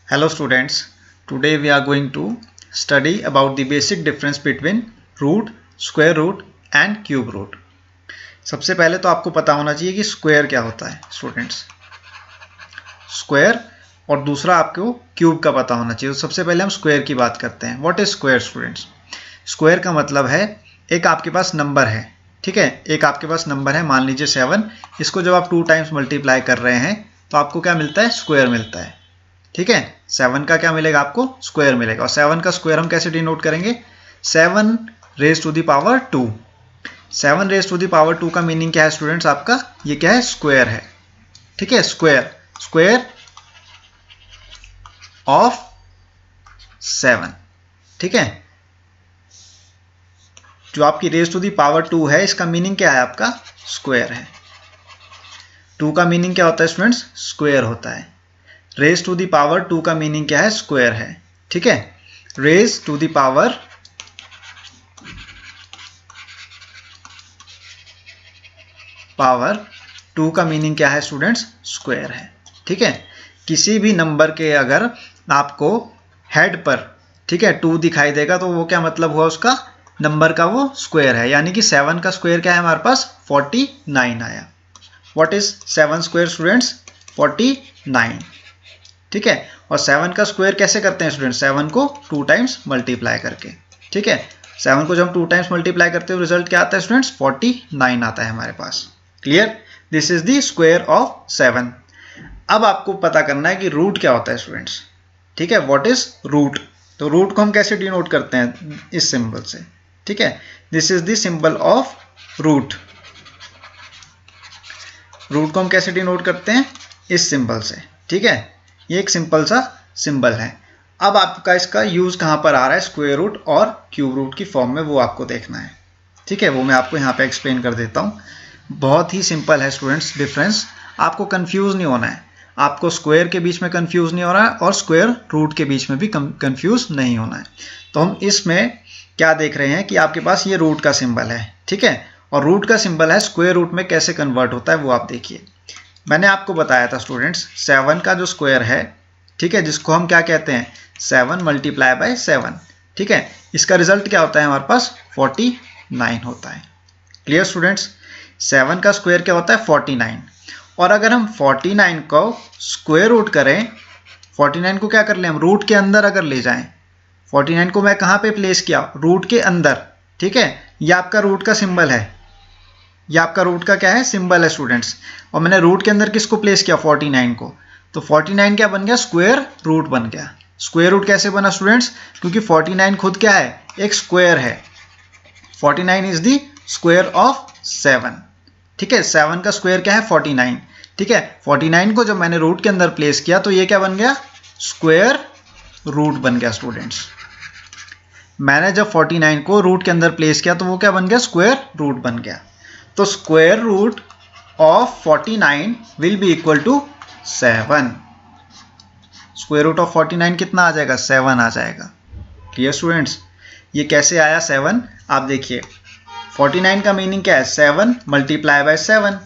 Hello students, today we are going to study about the basic difference between root, square root and cube root. सबसे पहले तो आपको पता होना चाहिए कि स्क्वायर क्या होता है स्टूडेंट्स, स्क्वायर, और दूसरा आपको क्यूब का पता होना चाहिए। तो सबसे पहले हम स्क्वायर की बात करते हैं। What is square students? Square का मतलब है एक आपके पास नंबर है, ठीक है, एक आपके पास नंबर है, मान लीजिए 7। इसको जब आप 2 टाइम्स मल्टीप्लाई कर रहे हैं तो आपको क्या मिलता है? स्क्वायर मिलता है, ठीक है। 7 का क्या मिलेगा? आपको स्क्वायर मिलेगा। और 7 का स्क्वायर हम कैसे डिनोट करेंगे? 7 raise to the power 2। 7 raise to the power 2 का मीनिंग क्या है स्टूडेंट्स? आपका ये क्या है? स्क्वायर है, ठीक है। स्क्वायर, स्क्वायर ऑफ 7, ठीक है। जो आपकी रेज टू द पावर 2 है, इसका मीनिंग क्या है? आपका स्क्वायर है। 2 का मीनिंग क्या होता है स्टूडेंट्स? स्क्वायर होता है। रेज टू द पावर 2 का मीनिंग क्या है? स्क्वायर है, ठीक है। Raise to the power power 2 का मीनिंग क्या है स्टूडेंट्स? स्क्वायर है, ठीक है। किसी भी नंबर के अगर आपको हेड पर, ठीक है, 2 दिखाई देगा तो वो क्या मतलब हुआ? उसका नंबर का वो स्क्वायर है। यानी कि 7 का स्क्वायर क्या है हमारे पास? 49 आया। What is 7 square students? 49, ठीक है। और 7 का स्क्वायर कैसे करते हैं स्टूडेंट? 7 को 2 टाइम्स मल्टीप्लाई करके, ठीक है। 7 को जब हम 2 टाइम्स मल्टीप्लाई करते हैं रिजल्ट क्या आता है स्टूडेंट्स? 49 आता है हमारे पास। Clear? This is the square of 7। अब आपको पता करना है कि रूट क्या होता है स्टूडेंट्स, ठीक है। What is root? तो रूट को हम कैसे डिनोट करते हैं? इस सिंबल से, ठीक है। This is the symbol of root. Root को हम कैसे डिनोट करते हैं? इस सिंबल से, ठीक है। ये एक सिंपल सा सिंबल है। अब आपका इसका यूज कहां पर आ रहा है? स्क्वायर रूट और क्यूब रूट की फॉर्म में, वो आपको देखना है, ठीक है। वो मैं आपको यहाँ पे एक्सप्लेन कर देता हूँ। बहुत ही सिंपल है स्टूडेंट्स डिफरेंस, आपको कंफ्यूज नहीं होना है। आपको स्क्वायर के बीच में कंफ्यूज नहीं होना है और स्क्वायर रूट के बीच में भी कंफ्यूज नहीं होना है। तो हम इसमें क्या देख रहे हैं कि आपके पास ये रूट का सिंबल है, ठीक है, और रूट का सिंबल है। स्क्वायर रूट में कैसे कन्वर्ट होता है वो आप देखिए। मैंने आपको बताया था स्टूडेंट्स, 7 का जो स्क्वायर है, ठीक है, जिसको हम क्या कहते हैं? 7 मल्टीप्लाई बाय 7, ठीक है। इसका रिजल्ट क्या होता है हमारे पास? 49 होता है। Clear students? 7 का स्क्वायर क्या होता है? 49। और अगर हम 49 को स्क्वायर रूट करें, 49 को क्या कर लें हम? रूट के अंदर अगर ले जाएं, 49 को मैं कहाँ पे प्लेस किया? रूट के अंदर, ठीक है। ये आपका रूट का सिंबल है, ये आपका रूट का क्या है? सिंबल है स्टूडेंट्स। और मैंने रूट के अंदर किसको प्लेस किया? 49 को। तो 49 क्या बन गया? स्क्वायर रूट बन गया। स्क्वायर रूट कैसे बना स्टूडेंट्स? क्योंकि 49 खुद क्या है? एक स्क्वायर है। 49 इज द स्क्वायर ऑफ 7, ठीक है। 7 का स्क्वायर क्या है? 49, ठीक है। 49 को जब मैंने रूट के अंदर प्लेस किया तो ये क्या बन गया? स्क्वायर रूट बन गया स्टूडेंट्स। मैंने जब 49 को रूट के अंदर प्लेस किया तो वो क्या बन गया? स्क्वायर रूट बन गया। तो square root of 49 will be equal to 7। Square root of 49 कितना आ जाएगा? 7 आ जाएगा। Clear students? ये कैसे आया 7? आप देखिए, 49 का मीनिंग क्या है? 7 मल्टीप्लाई बाय 7,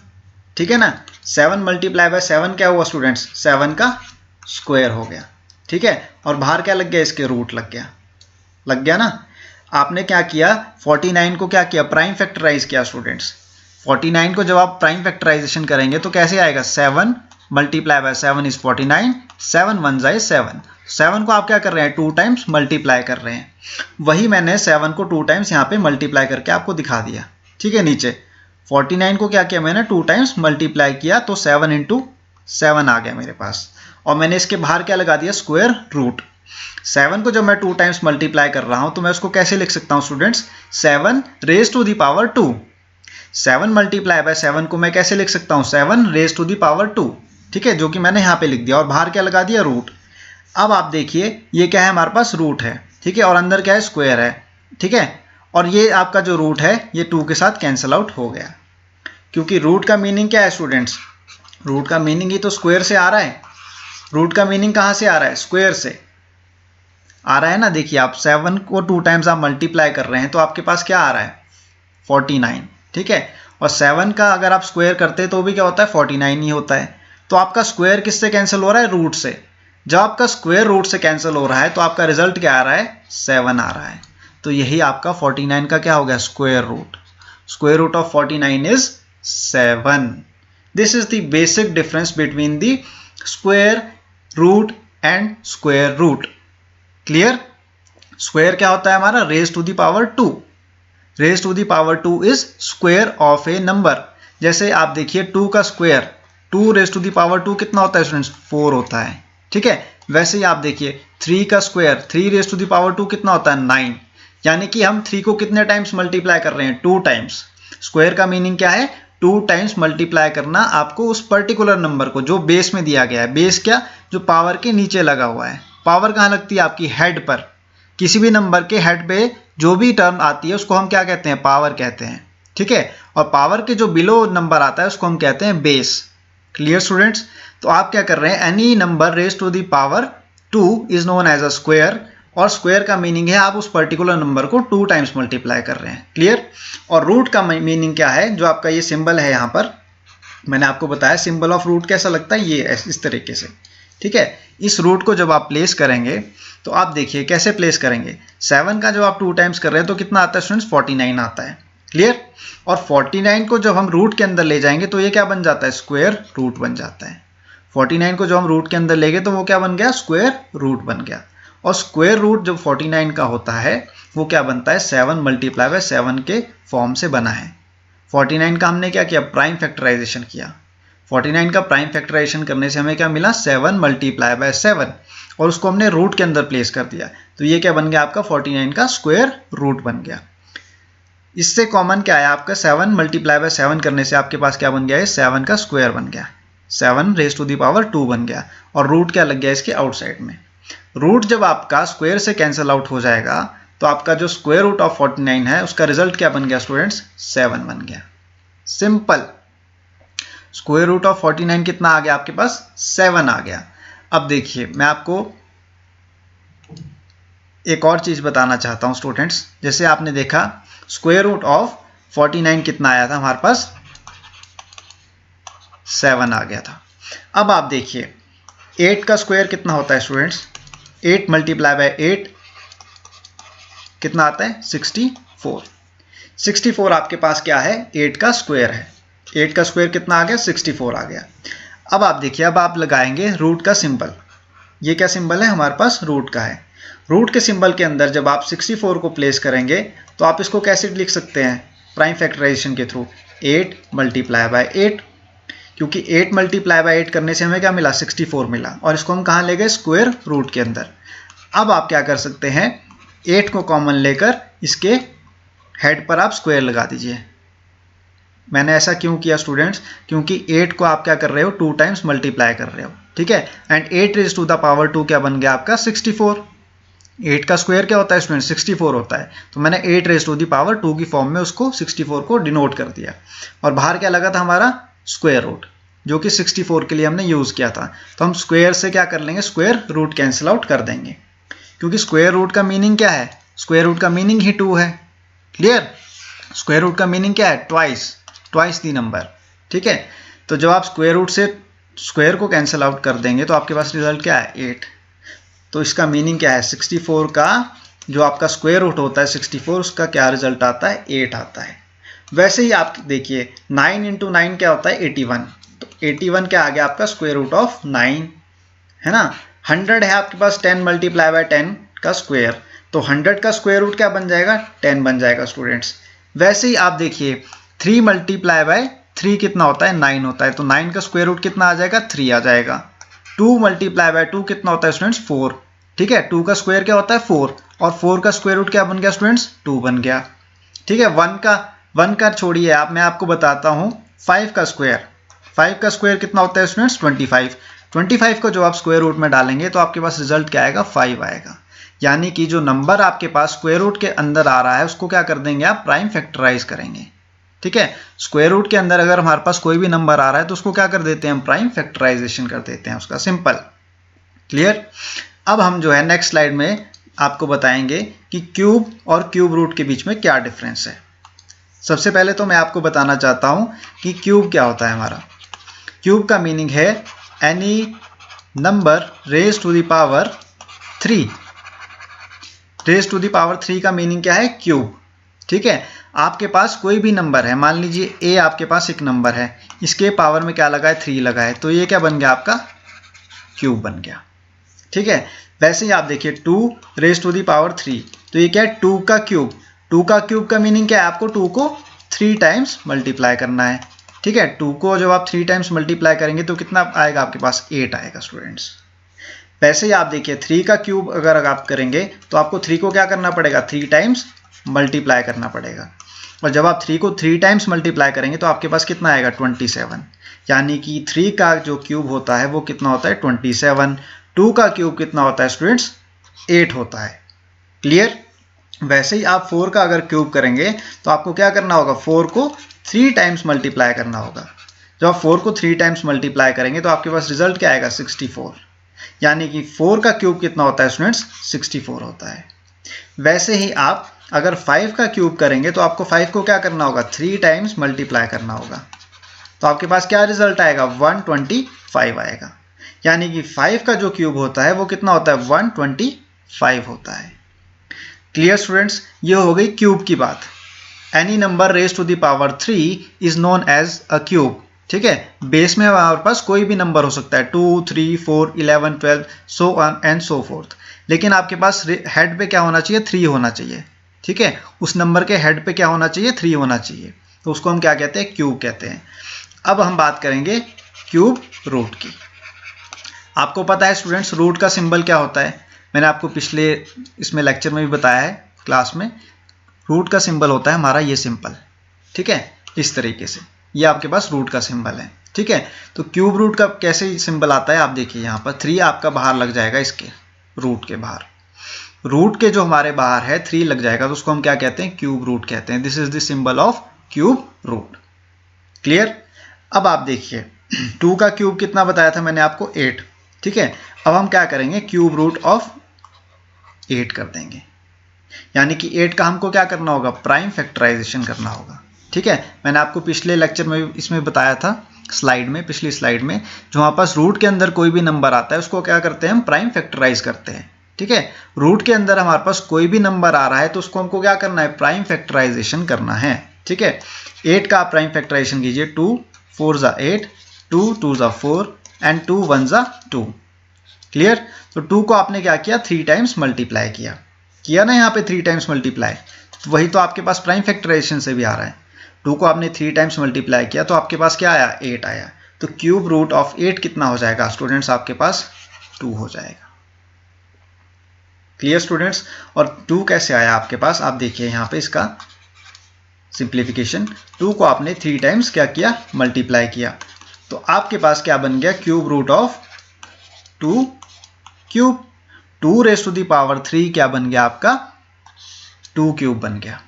ठीक है ना। 7 मल्टीप्लाई बाय 7 क्या हुआ स्टूडेंट्स? 7 का स्क्वायर हो गया, ठीक है। और बाहर क्या लग गया? इसके रूट लग गया, लग गया ना। आपने क्या किया? 49 को क्या किया? प्राइम फैक्टराइज किया स्टूडेंट्स। 49 को जब आप प्राइम फैक्टराइजेशन करेंगे तो कैसे आएगा? 7 मल्टीप्लाई बाय 7 इज 49, 7 1 जाए 7। 7 को आप क्या कर रहे हैं? 2 टाइम्स मल्टीप्लाई कर रहे हैं। वही मैंने 7 को 2 टाइम्स यहाँ पे मल्टीप्लाई करके आपको दिखा दिया, ठीक है। नीचे 49 को क्या किया मैंने? 2 टाइम्स मल्टीप्लाई किया तो 7 इंटू 7 आ गया मेरे पास। और मैंने इसके बाहर क्या लगा दिया? Square root. 7 को जब मैं 2 टाइम्स मल्टीप्लाई कर रहा हूं तो मैं उसको कैसे लिख सकता हूं students? 7 raise to the power 2। 7 multiply by 7 को मैं कैसे लिख सकता हूं? 7 रेज टू द पावर 2, ठीक है, जो कि मैंने यहां पे लिख दिया। और बाहर क्या लगा दिया? रूट। अब आप देखिए ये क्या है? हमारे पास रूट है, ठीक है, और अंदर क्या है? स्क्वायर है, ठीक है। और ये आपका जो रूट है ये 2 के साथ कैंसिल आउट हो गया, क्योंकि रूट का मीनिंग क्या है स्टूडेंट्स? रूट का मीनिंग ही तो स्क्वायर से आ रहा है। रूट का मीनिंग कहां से आ रहा है? स्क्वायर से आ रहा है ना। देखिए आप 7 को 2 टाइम्स आप मल्टीप्लाई कर रहे हैं तो आपके पास क्या आ रहा है? 49, ठीक है। और 7 का अगर आप स्क्वायर करते हैं तो भी क्या होता है? 49 ही होता है। तो आपका स्क्वायर किससे कैंसिल हो रहा है? रूट से। जब आपका स्क्वायर रूट से कैंसिल हो रहा है तो आपका रिजल्ट क्या आ रहा है, 7 आ रहा है। तो यही आपका 49 का क्या हो गया, square root. Square root of 49 is 7। This is the basic difference between the square root and square root. Clear? Square क्या होता है हमारा, raise to the power 2। Raise to the power 2 is square of a number. जैसे आप देखिए 2 का square, 2 raise to the power 2 कितना होता है स्टूडेंट्स, 4 होता है। ठीक है, वैसे ही आप देखिए 3 का square, 3 raise to the power 2 कितना होता है, 9। यानी कि हम 3 को कितने टाइम्स मल्टीप्लाई कर रहे हैं, 2 टाइम्स। स्क्वायर का मीनिंग क्या है, 2 टाइम्स मल्टीप्लाई करना आपको उस पर्टिकुलर नंबर को जो बेस में दिया गया है। बेस क्या, जो पावर के नीचे लगा हुआ है। पावर कहाँ लगती है, आपकी हेड पर। किसी भी नंबर के हेड पे जो भी टर्म आती है उसको हम क्या कहते हैं, पावर कहते हैं। ठीक है, और पावर के जो बिलो नंबर आता है उसको हम कहते हैं बेस। Clear students? तो आप क्या कर रहे हैं, any number raise to the power 2 is known as a square. और स्क्वायर का मीनिंग है आप उस पर्टिकुलर नंबर को 2 टाइम्स मल्टीप्लाई कर रहे हैं। क्लियर? और रूट का मीनिंग क्या है, जो आपका ये सिंबल है यहाँ पर, मैंने आपको बताया सिंबल ऑफ रूट कैसा लगता है, ये इस तरीके से। ठीक है, इस रूट को जब आप प्लेस करेंगे तो आप देखिए कैसे प्लेस करेंगे। 7 का जब आप 2 टाइम्स कर रहे हैं तो कितना आता है स्टूडेंट्स, 49 आता है। क्लियर? और 49 को जब हम रूट के अंदर ले जाएंगे तो ये क्या बन जाता है, स्क्वायर रूट बन जाता है। 49 को जब हम रूट के अंदर ले गए तो वो क्या बन गया, स्क्वायर रूट बन गया। और स्क्वायर रूट जब 49 का होता है वो क्या बनता है, 7 मल्टीप्लाई बाय 7 के फॉर्म से बना है। 49 का हमने क्या किया, प्राइम फैक्टराइजेशन किया। 49 का प्राइम फैक्टराइजेशन करने से हमें क्या मिला, 7 मल्टीप्लाई बाय 7, और उसको हमने रूट के अंदर प्लेस कर दिया। तो ये क्या बन गया, आपका 49 का स्क्वायर रूट बन गया। इससे कॉमन क्या है आपका, 7 मल्टीप्लाई बाय 7 करने से आपके पास क्या बन गया है, 7 का स्क्वायर बन गया। 7 रेज टू द पावर 2 बन गया। और रूट क्या लग गया इसके आउटसाइड में। रूट जब आपका स्क्वायर से कैंसिल आउट हो जाएगा तो आपका जो स्क्वायर रूट ऑफ 49 है उसका रिजल्ट क्या बन गया स्टूडेंट्स, 7 बन गया। सिंपल। स्क्वायर रूट ऑफ 49 कितना आ गया आपके पास, 7 आ गया। अब देखिए मैं आपको एक और चीज बताना चाहता हूं स्टूडेंट्स। जैसे आपने देखा स्क्वायर रूट ऑफ 49 कितना आया था हमारे पास, 7 आ गया था। अब आप देखिए 8 का स्क्वायर कितना होता है स्टूडेंट्स, 8 मल्टीप्लाई बाय 8 कितना आता है, 64। 64 आपके पास क्या है, 8 का स्क्वायर है। 8 का स्क्वायर कितना आ गया, 64 आ गया। अब आप देखिए, अब आप लगाएंगे रूट का सिंबल। ये क्या सिंबल है हमारे पास, रूट का है। रूट के सिंबल के अंदर जब आप 64 को प्लेस करेंगे तो आप इसको कैसे लिख सकते हैं, प्राइम फैक्टराइजेशन के थ्रू, 8 मल्टीप्लाई बाय 8। क्योंकि 8 मल्टीप्लाई बाय 8 करने से हमें क्या मिला, 64 मिला। और इसको हम कहाँ ले गए, स्क्वायर रूट के अंदर। अब आप क्या कर सकते हैं, 8 को कॉमन लेकर इसके हेड पर आप स्क्वायर लगा दीजिए। मैंने ऐसा क्यों किया स्टूडेंट्स, क्योंकि 8 को आप क्या कर रहे हो, 2 टाइम्स मल्टीप्लाई कर रहे हो। ठीक है, and 8 raise to the power 2 क्या बन गया आपका, 64। 8 का स्क्वायर क्या होता है स्टूडेंट, 64 होता है। तो मैंने 8 रेज टू द पावर 2 की फॉर्म में उसको 64 को डिनोट कर दिया। और बाहर क्या लगा था हमारा, स्क्वायर रूट, जो कि 64 के लिए हमने यूज किया था। तो हम स्क्वायर से क्या कर लेंगे, स्क्वायर रूट कैंसिल आउट कर देंगे। क्योंकि स्क्वायर रूट का मीनिंग क्या है, स्क्वायर रूट का मीनिंग ही 2 है। क्लियर? स्क्वायर रूट का मीनिंग क्या है, ट्वाइस दी नंबर। ठीक है, तो जब आप स्क्वायर रूट से स्क्वायर को कैंसिल आउट कर देंगे तो आपके पास रिजल्ट क्या है, 8। तो इसका मीनिंग क्या है, 64 का जो आपका स्क्वायर रूट होता है 64, उसका क्या रिजल्ट आता है, 8 आता है। वैसे ही आप देखिए 9 इंटू 9 क्या होता है, 81। तो 81 क्या आ गया आपका, स्क्वायर रूट ऑफ 9, है ना। 100 है आपके पास, 10 मल्टीप्लाई बाय 10 का स्क्वायर। तो 100 का स्क्वायर रूट क्या बन जाएगा, 10 बन जाएगा स्टूडेंट्स। वैसे ही आप देखिए 3 मल्टीप्लाई बाय 3 कितना होता है, 9 होता है। तो 9 का स्क्वायर रूट कितना आ जाएगा, 3 आ जाएगा। 2 मल्टीप्लाई बाय 2 कितना होता है स्टूडेंट्स, 4। ठीक है, 2 का स्क्वायर क्या होता है, 4। और 4 का स्क्वायर रूट क्या बन गया स्टूडेंट्स, 2 बन गया। ठीक है, 1 का छोड़िए आप, मैं आपको बताता हूँ 5 का स्क्वायर। 5 का स्क्वायर कितना होता है स्टूडेंट्स, 25। 25 को जो आप स्क्वायर रूट में डालेंगे तो आपके पास रिजल्ट क्या आएगा, 5 आएगा। यानी कि जो नंबर आपके पास स्क्वायर रूट के अंदर आ रहा है उसको क्या कर देंगे आप, प्राइम फैक्टराइज करेंगे। ठीक है, स्क्वायर रूट के अंदर अगर हमारे पास कोई भी नंबर आ रहा है तो उसको क्या कर देते हैं हम, प्राइम फैक्टराइजेशन कर देते हैं उसका, सिंपल। क्लियर? अब हम जो है नेक्स्ट स्लाइड में आपको बताएंगे कि क्यूब और क्यूब रूट के बीच में क्या डिफरेंस है। सबसे पहले तो मैं आपको बताना चाहता हूं कि क्यूब क्या होता है हमारा। क्यूब का मीनिंग है any number raise to the power 3। Raise to the power 3 का मीनिंग क्या है? क्यूब। ठीक है, आपके पास कोई भी नंबर है, मान लीजिए ए आपके पास एक नंबर है, इसके पावर में क्या लगा है? 3 लगा है, तो ये क्या बन गया? आपका क्यूब बन गया। ठीक है, वैसे ही आप देखिए 2 रेज टू दी पावर 3, तो ये क्या है? 2 का क्यूब। 2 का क्यूब का मीनिंग क्या है? आपको 2 को 3 टाइम्स मल्टीप्लाई करना है। ठीक है, 2 को जब आप 3 टाइम्स मल्टीप्लाई करेंगे तो कितना आएगा? आपके पास 8 आएगा स्टूडेंट्स। वैसे ही आप देखिए 3 का क्यूब अगर आप करेंगे तो आपको 3 को क्या करना पड़ेगा? 3 टाइम्स मल्टीप्लाई करना पड़ेगा, और जब आप 3 को 3 टाइम्स मल्टीप्लाई करेंगे तो आपके पास कितना आएगा? 27। यानी कि 3 का जो क्यूब होता है वो कितना होता है? 27। 2 का क्यूब कितना होता है स्टूडेंट्स? 8 होता है। क्लियर? वैसे ही आप 4 का अगर क्यूब करेंगे तो आपको क्या करना होगा? 4 को 3 टाइम्स मल्टीप्लाई करना होगा। जब आप 4 को 3 टाइम्स मल्टीप्लाई करेंगे तो आपके पास रिजल्ट क्या आएगा? 64। यानी कि 4 का क्यूब कितना होता है स्टूडेंट्स? 64 होता है। वैसे ही आप अगर 5 का क्यूब करेंगे तो आपको 5 को क्या करना होगा? 3 टाइम्स मल्टीप्लाई करना होगा, तो आपके पास क्या रिजल्ट आएगा? 125 आएगा। यानी कि 5 का जो क्यूब होता है वो कितना होता है? 125 होता है। Clear students? ये हो गई क्यूब की बात। Any number raise to the power 3 is known as a cube. ठीक है, बेस में हमारे पास कोई भी नंबर हो सकता है, 2, 3, 4, 11, 12, so on and so fourth, लेकिन आपके पास हेड पे क्या होना चाहिए? 3 होना चाहिए। ठीक है, उस नंबर के हेड पे क्या होना चाहिए? 3 होना चाहिए, तो उसको हम क्या कहते हैं? क्यूब कहते हैं। अब हम बात करेंगे क्यूब रूट की। आपको पता है स्टूडेंट्स रूट का सिंबल क्या होता है? मैंने आपको पिछले इसमें लेक्चर में भी बताया है क्लास में। रूट का सिंबल होता है हमारा ये सिंपल। ठीक है, इस तरीके से ये आपके पास रूट का सिंबल है। ठीक है, तो क्यूब रूट का कैसे सिंबल आता है? आप देखिए यहाँ पर 3 आपका बाहर लग जाएगा, इसके रूट के बाहर, रूट के जो हमारे बाहर है 3 लग जाएगा, तो उसको हम क्या कहते हैं? क्यूब रूट कहते हैं। This is the symbol of cube root. Clear? अब आप देखिए 2 का क्यूब कितना बताया था मैंने आपको? 8। ठीक है, अब हम क्या करेंगे? क्यूब रूट ऑफ 8 कर देंगे। यानी कि 8 का हमको क्या करना होगा? प्राइम फैक्टराइजेशन करना होगा। ठीक है, मैंने आपको पिछले लेक्चर में इसमें बताया था, स्लाइड में, पिछली स्लाइड में, जो हमारे पास रूट के अंदर कोई भी नंबर आता है उसको क्या करते हैं? हम प्राइम फैक्टराइज करते हैं। ठीक है, रूट के अंदर हमारे पास कोई भी नंबर आ रहा है तो उसको हमको क्या करना है? प्राइम फैक्टराइजेशन करना है। ठीक है, 8 का आप प्राइम फैक्टराइजेशन कीजिए। 2 4 ज़ा 8, 2 2 ज़ा 4 एंड 2 1 ज़ा 2। क्लियर? तो 2 को आपने क्या किया? 3 टाइम्स मल्टीप्लाई किया ना यहाँ पे 3 टाइम्स मल्टीप्लाई, तो वही तो आपके पास प्राइम फैक्टराइजेशन से भी आ रहा है। 2 को आपने 3 टाइम्स मल्टीप्लाई किया तो आपके पास क्या आया? 8 आया। तो क्यूब रूट ऑफ 8 कितना हो जाएगा स्टूडेंट्स? आपके पास 2 हो जाएगा। Clear students? और 2 कैसे आया आपके पास? आप देखिए यहाँ पे इसका सिंप्लीफिकेशन, 2 को आपने 3 टाइम्स क्या किया? मल्टीप्लाई किया, तो आपके पास क्या बन गया? Cube root of 2 cube. 2 raise to the power 3 क्या बन गया आपका? 2 क्यूब बन गया।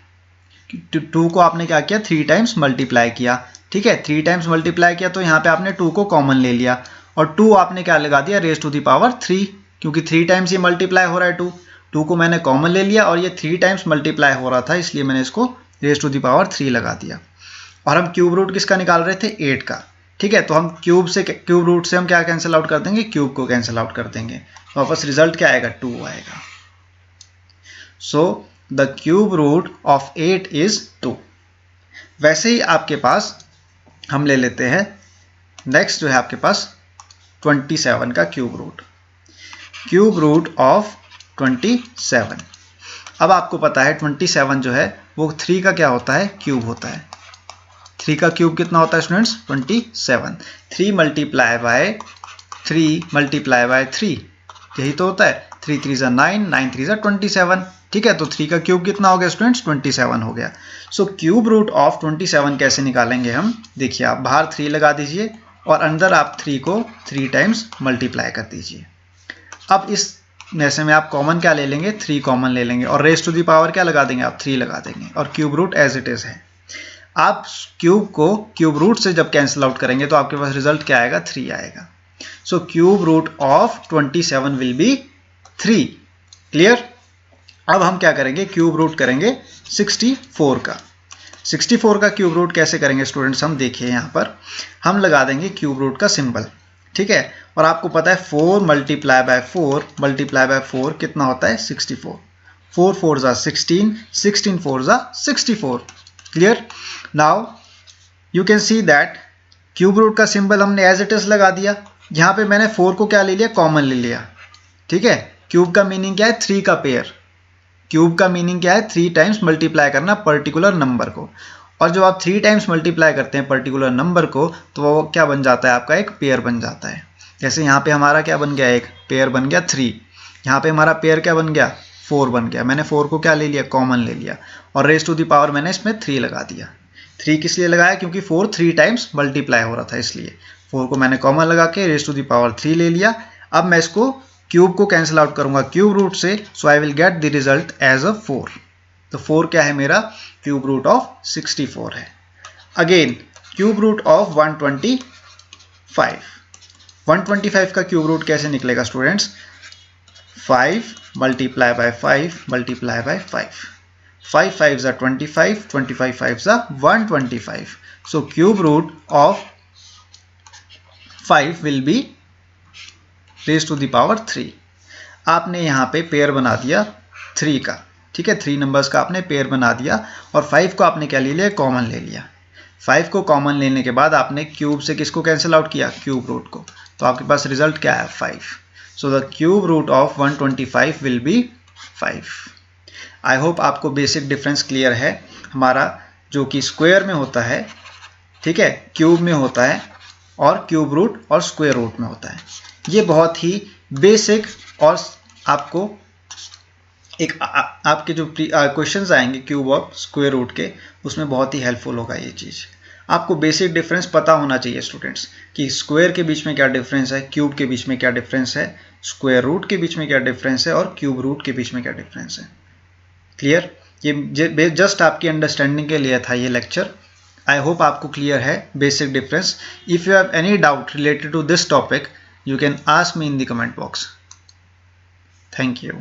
2 को आपने क्या किया? 3 टाइम्स मल्टीप्लाई किया। ठीक है, 3 टाइम्स मल्टीप्लाई किया तो यहाँ पे आपने 2 को कॉमन ले लिया, और 2 आपने क्या लगा दिया? रेज टू दी पावर 3, क्योंकि 3 टाइम्स ये मल्टीप्लाई हो रहा है। 2 को मैंने कॉमन ले लिया और ये 3 टाइम्स मल्टीप्लाई हो रहा था, इसलिए मैंने इसको रेज टू दी पावर 3 लगा दिया। और हम क्यूब रूट किसका निकाल रहे थे? 8 का। ठीक है, तो हम क्यूब रूट से हम क्या कैंसिल आउट कर देंगे? क्यूब को कैंसिल आउट कर देंगे, तो वापस रिजल्ट क्या आएगा? 2 आएगा। So the cube root of 8 is 2। वैसे ही आपके पास हम ले लेते हैं नेक्स्ट, जो है आपके पास 27 का क्यूब रूट ऑफ 27। अब आपको पता है 27 जो है वो 3 का क्या होता है? क्यूब होता है। 3 का क्यूब कितना होता है स्टूडेंट्स? 27। 3 मल्टीप्लाई बाय 3, यही तो होता है। 3 3 ज़ा 9, 9 3 ज़ा 27। ठीक है, तो 3 का क्यूब कितना हो गया स्टूडेंट्स? 27 हो गया। सो क्यूब रूट ऑफ 27 कैसे निकालेंगे हम? देखिए, आप बाहर 3 लगा दीजिए और अंदर आप 3 को 3 टाइम्स मल्टीप्लाई कर दीजिए। अब इस ऐसे में आप कॉमन क्या ले लेंगे? 3 कॉमन ले लेंगे, और रेज टू दी पावर क्या लगा देंगे? आप 3 लगा देंगे, और cube root as it is है। आप क्यूब को क्यूब रूट से जब कैंसिल आउट करेंगे तो आपके पास रिजल्ट क्या आएगा? 3 आएगा। So cube root of 27 will be 3। Clear? अब हम क्या करेंगे? क्यूब रूट करेंगे 64 का। 64 का क्यूब रूट कैसे करेंगे स्टूडेंट्स? हम देखिए यहाँ पर हम लगा देंगे क्यूब रूट का सिंबल। ठीक है, और आपको पता है 4 मल्टीप्लाई बाय 4 कितना होता है 64। 4 4 जा 16, 16 4 जा 64। Clear. Now you can see that cube root का सिंबल हमने एज इट इज लगा दिया। यहाँ पे मैंने 4 को क्या ले लिया, कॉमन ले लिया। ठीक है, क्यूब का मीनिंग क्या है, 3 का पेयर। क्यूब का मीनिंग क्या है, 3 टाइम्स मल्टीप्लाई करना पर्टिकुलर नंबर को। और जब आप 3 टाइम्स मल्टीप्लाई करते हैं पर्टिकुलर नंबर को तो वो क्या बन जाता है, आपका एक पेयर बन जाता है। जैसे यहाँ पे हमारा क्या बन गया, एक पेयर बन गया 3। यहाँ पे हमारा पेयर क्या बन गया, 4 बन गया। मैंने 4 को क्या ले लिया, कॉमन ले लिया, और रेज टू द पावर मैंने इसमें 3 लगा दिया। 3 किस लिए लगाया, क्योंकि 4 3 टाइम्स मल्टीप्लाई हो रहा था, इसलिए 4 को मैंने कॉमन लगा के रेज टू द पावर 3 ले लिया। अब मैं इसको क्यूब को कैंसिल आउट करूंगा क्यूब रूट से, so I will get the result as a 4। तो 4 क्या है मेरा, क्यूब रूट ऑफ 64 है। Again cube root of 125। 125 का क्यूब रूट कैसे निकलेगा students, 5 multiply by 5 multiply by 5। 5 5 जा 25, 25 5 जा 125। So cube root of 5 will be raise to the power 3। आपने यहाँ पे पेयर बना दिया 3 का, ठीक है, 3 नंबर्स का आपने पेयर बना दिया, और 5 को आपने क्या ले लिया, कॉमन ले लिया। 5 को कॉमन लेने के बाद आपने क्यूब से किसको कैंसिल आउट किया, क्यूब रूट को, तो आपके पास रिजल्ट क्या है, 5। So the cube root of 125 will be 5। I hope आपको बेसिक डिफरेंस क्लियर है। हमारा जो कि स्क्वायर में होता है, ठीक है, क्यूब में होता है, और क्यूब रूट और स्क्वायर रूट में होता है। ये बहुत ही बेसिक, और आपको एक आपके जो क्वेश्चंस आएंगे क्यूब और स्क्वायर रूट के, उसमें बहुत ही हेल्पफुल होगा ये चीज़। आपको बेसिक डिफरेंस पता होना चाहिए स्टूडेंट्स, कि स्क्वायर के बीच में क्या डिफरेंस है, क्यूब के बीच में क्या डिफरेंस है, स्क्वायर रूट के बीच में क्या डिफरेंस है, और क्यूब रूट के बीच में क्या डिफरेंस है। क्लियर। ये जस्ट आपकी अंडरस्टैंडिंग के लिए था ये लेक्चर। आई होप आपको क्लियर है basic difference. If you have any doubt related to this topic, you can ask me in the comment box. Thank you.